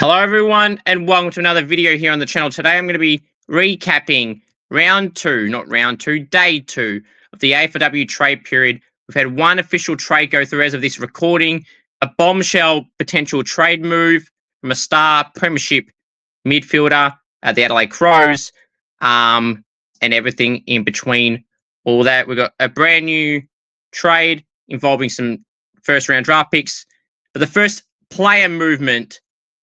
Hello everyone and welcome to another video here on the channel. Today I'm going to be recapping day two of the AFLW trade period. We've had one official trade go through as of this recording, a bombshell potential trade move from a star premiership midfielder at the Adelaide Crows, and everything in between all that. We've got a brand new trade involving some first round draft picks, but the first player movement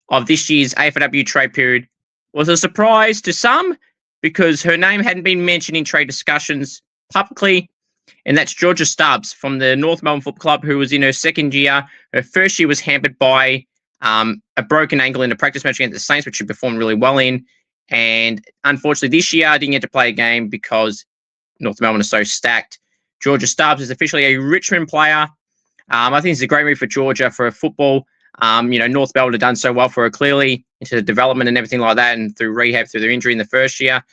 of this year's AFLW trade period was a surprise to some because her name hadn't been mentioned in trade discussions publicly, and that's Georgia Stubs from the North Melbourne Football Club, who was in her second year. Her first year was hampered by a broken ankle in a practice match against the Saints, which she performed really well in, and unfortunately this year I didn't get to play a game because North Melbourne is so stacked. Georgia Stubs is officially a Richmond player. I think it's a great move for Georgia for her football. North Melbourne have done so well for her, clearly, into the development and everything like that, and through rehab, through their injury in the first year.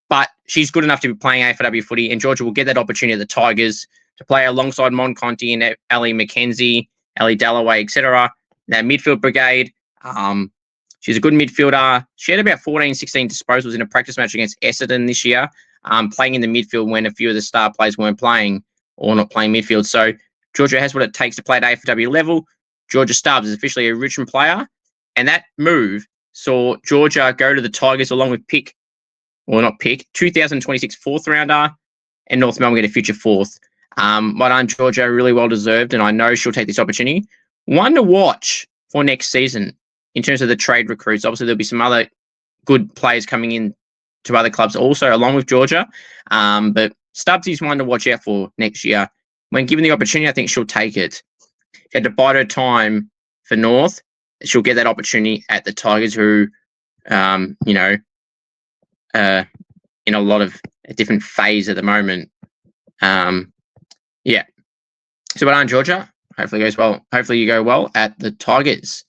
But she's good enough to be playing AFLW footy, and Georgia will get that opportunity at the Tigers to play alongside Mon Conti and Ellie McKenzie, Ellie Dalloway, etc. That midfield brigade. She's a good midfielder. She had about 14, 16 disposals in a practice match against Essendon this year, playing in the midfield when a few of the star players weren't playing or not playing midfield. So Georgia has what it takes to play at AFLW level. Georgia Stubs is officially a Richmond player, and that move saw Georgia go to the Tigers along with 2026 fourth rounder, and North Melbourne get a future fourth. Well done, Georgia, really well deserved, and I know she'll take this opportunity. One to watch for next season in terms of the trade recruits. Obviously, there'll be some other good players coming in to other clubs also, along with Georgia, but Stubbs is one to watch out for next year. When given the opportunity, I think she'll take it. She had to bide her time for North. She'll get that opportunity at the Tigers, who, in a lot of a different phase at the moment. So well done, Georgia. Hopefully it goes well. Hopefully you go well at the Tigers.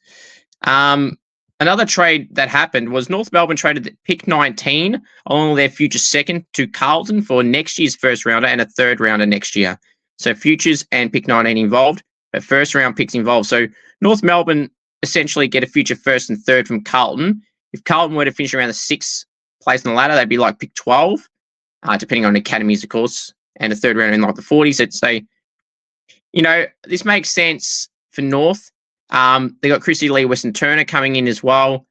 Another trade that happened was North Melbourne traded pick 19 along with their future second to Carlton for next year's first rounder and a third rounder next year. So futures and pick 19 involved, but first round picks involved. So North Melbourne essentially get a future first and third from Carlton. If Carlton were to finish around the sixth place on the ladder, they'd be like pick 12, depending on academies, of course, and a third round in like the 40s. I'd say, this makes sense for North. They got Chrissy Lee Weston Turner coming in as well.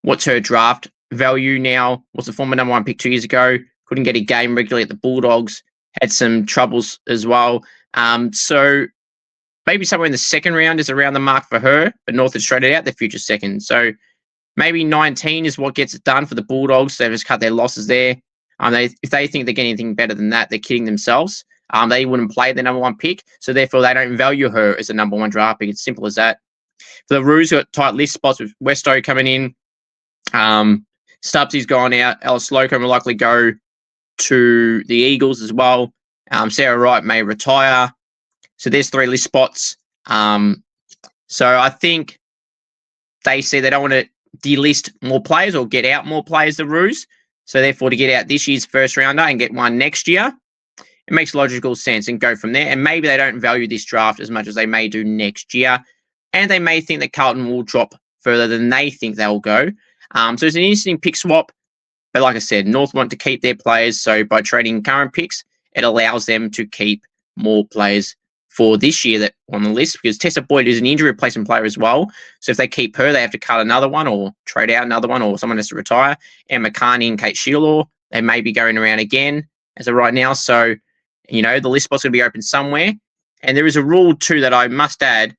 What's her draft value now? Was the former number one pick 2 years ago? Couldn't get a game regularly at the Bulldogs. Had some troubles as well. So maybe somewhere in the second round is around the mark for her, but North has traded out their future second. So maybe 19 is what gets it done for the Bulldogs. They've just cut their losses there. If they think they're getting anything better than that, they're kidding themselves. They wouldn't play their number one pick, so therefore they don't value her as a number one draft pick. It's simple as that. For the Roos, got tight list spots with Westo coming in. Stubbsy's gone out. Alice Slocum will likely go to the Eagles as well. Sarah Wright may retire. So there's 3 list spots. So I think they say they don't want to delist more players or get out more players, the Roos. So therefore to get out this year's first rounder and get one next year, it makes logical sense and go from there. And maybe they don't value this draft as much as they may do next year. And they may think that Carlton will drop further than they think they'll go. So it's an interesting pick swap. But like I said, North want to keep their players. So by trading current picks, it allows them to keep more players for this year that on the list, because Tessa Boyd is an injury replacement player as well. So if they keep her, they have to cut another one or trade out another one, or someone has to retire. Emma Carney and Kate Sheelaw, they may be going around again as of right now. So, the list spot's going to be open somewhere. And there is a rule too that I must add,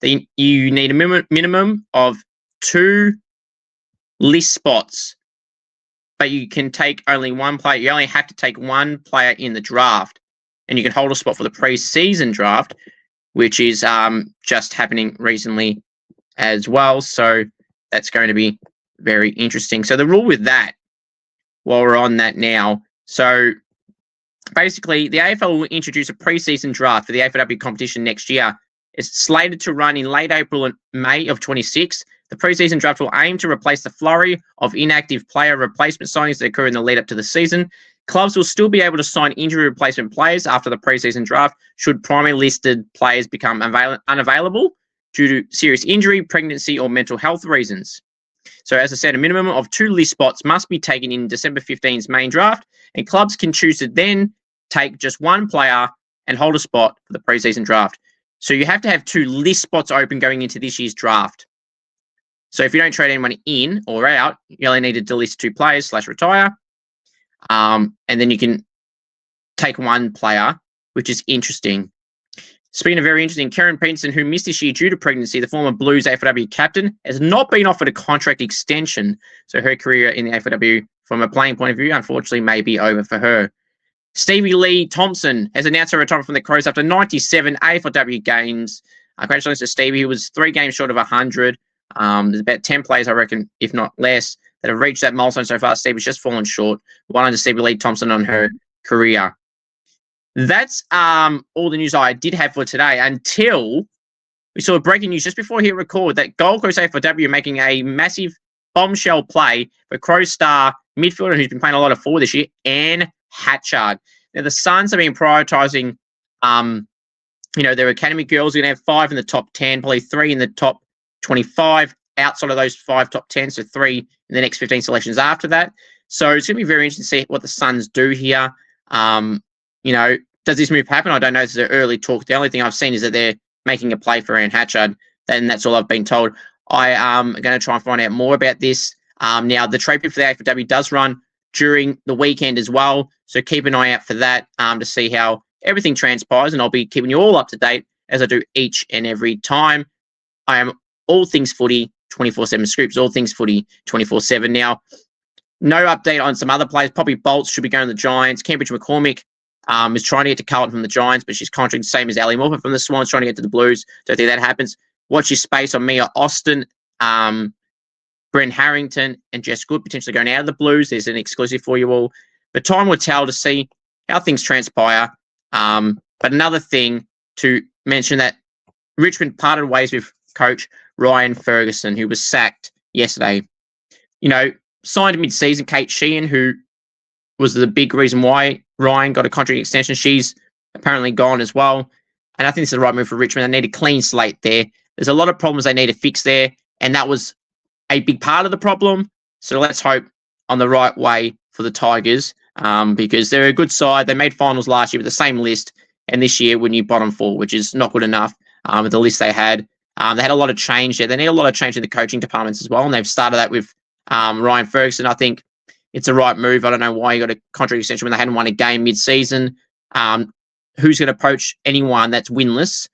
that you need a minimum of 2 list spots, but you can take only one player. You only have to take one player in the draft, and you can hold a spot for the pre-season draft, which is just happening recently as well. So that's going to be very interesting. So the rule with that, while we're on that now, so basically the AFL will introduce a pre-season draft for the AFLW competition next year. It's slated to run in late April and May of 26. The preseason draft will aim to replace the flurry of inactive player replacement signings that occur in the lead up to the season. Clubs will still be able to sign injury replacement players after the preseason draft should primary listed players become unavailable. due to serious injury, pregnancy, or mental health reasons. So as I said, a minimum of 2 list spots must be taken in December 15's main draft, and clubs can choose to then take just one player and hold a spot for the preseason draft. So you have to have 2 list spots open going into this year's draft. So if you don't trade anyone in or out, you only need to delist 2 players / retire. And then you can take one player, which is interesting. Speaking of very interesting, Karen Peterson, who missed this year due to pregnancy, the former Blues AFLW captain, has not been offered a contract extension. So her career in the AFLW, from a playing point of view, unfortunately, may be over for her. Stevie Lee Thompson has announced her retirement from the Crows after 97 AFLW games. Congratulations to Stevie, who was 3 games short of 100. There's about 10 players, I reckon, if not less, that have reached that milestone so far. Stevie's just fallen short. One under Stevie Lee Thompson on her career. That's all the news I did have for today, until we saw breaking news just before I hit record that Gold Coast AFLW making a massive bombshell play for Crows star midfielder who's been playing a lot of forward this year, Anne Hatchard. Now, the Suns have been prioritising, their academy girls. They're going to have 5 in the top 10, probably 3 in the top 25 outside of those 5 top 10, so 3 in the next 15 selections after that. So it's going to be very interesting to see what the Suns do here. Does this move happen? I don't know. This is an early talk. The only thing I've seen is that they're making a play for Anne Hatchard, and that's all I've been told. I am going to try and find out more about this. Now, the trade period for the AFLW does run during the weekend as well, so keep an eye out for that to see how everything transpires, and I'll be keeping you all up to date as I do each and every time. I am all things footy, 24/7 Scoops, all things footy, 24/7. Now, no update on some other players. Poppy Bolts should be going to the Giants. Cambridge McCormick is trying to get to Carlton from the Giants, but she's contracted the same as Ali Morpher from the Swans, trying to get to the Blues. Don't think that happens. Watch your space on Mia Austin, Bryn Harrington, and Jess Good potentially going out of the Blues. There's an exclusive for you all. But time will tell to see how things transpire. But another thing to mention, that Richmond parted ways with coach Ryan Ferguson, who was sacked yesterday. Signed mid-season Kate Sheehan, who was the big reason why Ryan got a contract extension. She's apparently gone as well. And I think this is the right move for Richmond. They need a clean slate there. There's a lot of problems they need to fix there, and that was a big part of the problem. So let's hope on the right way for the Tigers, because they're a good side. They made finals last year with the same list, and this year we're new bottom 4, which is not good enough with the list they had. They had a lot of change there. They need a lot of change in the coaching departments as well, and they've started that with Ryan Ferguson. I think it's a right move. I don't know why he got a contract extension when they hadn't won a game mid-season. Who's going to poach anyone that's winless?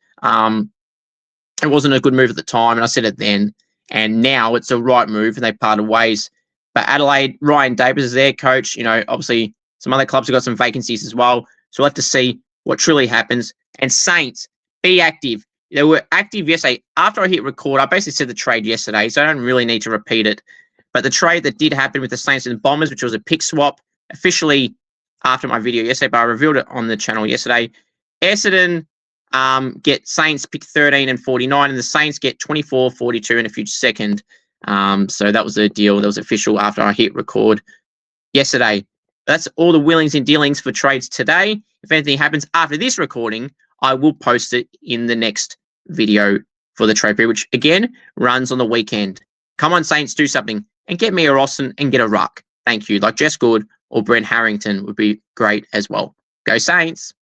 It wasn't a good move at the time, and I said it then. And now it's a right move, and they parted ways. But Adelaide, Ryan Davis is their coach. Obviously some other clubs have got some vacancies as well. So we'll have to see what truly happens. And Saints, be active. They were active yesterday. After I hit record, I basically said the trade yesterday, so I don't really need to repeat it. But the trade that did happen with the Saints and the Bombers, which was a pick swap, officially after my video yesterday, but I revealed it on the channel yesterday. Essendon get Saints pick 13 and 49, and the Saints get 24, 42 and a future second. So that was the deal. That was official after I hit record yesterday. That's all the willings and dealings for trades today. If anything happens after this recording, I will post it in the next video for the trade period, which again runs on the weekend. Come on, Saints, do something and get Mia Austin and get a ruck. Thank you. Like Jess Good or Brent Harrington would be great as well. Go Saints.